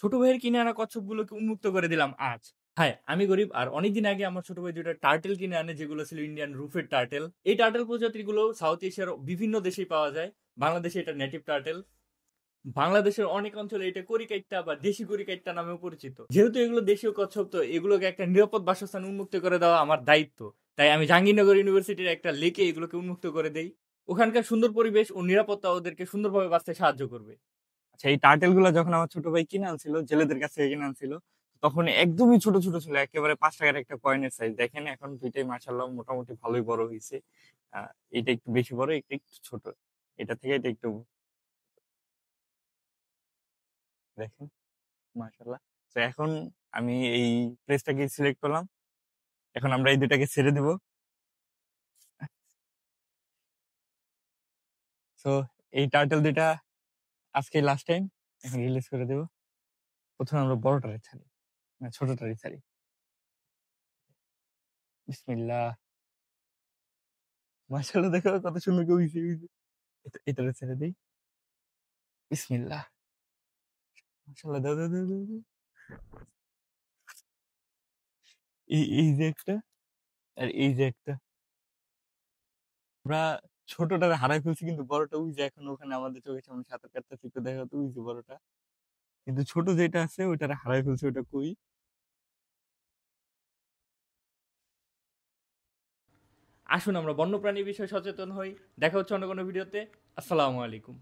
ছোট ভাইয়ের কিনে আনা কচ্ছপগুলোকে উন্মুক্ত করে দিলাম আজ। হ্যাঁ, আমি গরিব আর অনেকদিন আগে আমার ছোট ভাই ২ টা টার্টেল কিনে আনে যেগুলো ছিল ইন্ডিয়ান রুফেড টার্টেল। এই টার্টেল প্রজাতিগুলো সাউথ এশিয়ার বিভিন্ন দেশেই পাওয়া যায়। বাংলাদেশে এটা নেটিভ টার্টেল। বাংলাদেশের অনেক অঞ্চলে এটা করিকাইট্টা বা দেশি করিকাইট্টা নামেও পরিচিত। যেহেতু এগুলো দেশীয় কচ্ছপ তো এগুলোকে একটা নিরাপদ বাসস্থান উন্মুক্ত করে দেওয়া আমার দায়িত্ব। তাই আমি জাহাঙ্গীরনগর ইউনিভার্সিটির একটা লেকে এগুলোকে উন্মুক্ত করে দেই। ওখানকার সুন্দর পরিবেশ ও নিরাপত্তা ওদেরকে সুন্দরভাবে বাঁচতে সাহায্য করবে। আচ্ছা, এই টার্টেল গুলা যখন আমার ছোট ভাই কিনে আনছিল, জেলেদের কাছ থেকে কিনে আনছিল, তখন একদমই ছোট ছোট ছিল, একেবারে ৫ টাকার একটা কয়েনের সাইজ। দেখেন এখন দুইটাই মাশাআল্লাহ মোটামুটি ভালোই বড় হয়েছে। এটা একটু বেশি বড়, এটা একটু ছোট। এটা থেকে এটা একটু দেখেন মাশাআল্লাহ। তো এখন আমি এই প্লেসটাকে সিলেক্ট করলাম। এখন আমরা এই দুটাকে ছেড়ে দেব। সো এই টার্টেল দুইটা আজকে লাস্ট টাইম, এখন রিলিজ করে দেব। প্রথমে আমরা বড়টারে ছাড়ি, না ছোটটারে ছাড়ি। বিসমিল্লাহ। মাশাআল্লাহ, দেখো কত সুন্দর করে হইছে। এটারে ছেড়ে দিই। বিসমিল্লাহ। মাশাআল্লাহ, দাও দাও দাও দাও দাও। এই যে একটা, আর এই যে একটা। আমরা ছোটটারে হারাই ফেলছি, কিন্তু বড়টা ওই যে এখন ওখানে আমাদের চোখের সামনে সাঁতার কাটতেছে, একটু দেখা তো ওই যে বড়টা। কিন্তু ছোট যেটা আছে ওইটারে হারাই ফেলছি, ওটা কই? আসুন আমরা বন্যপ্রাণী বিষয়ে সচেতন হই। দেখা হচ্ছে অন্য কোনো ভিডিওতে। আসসালামু আলাইকুম।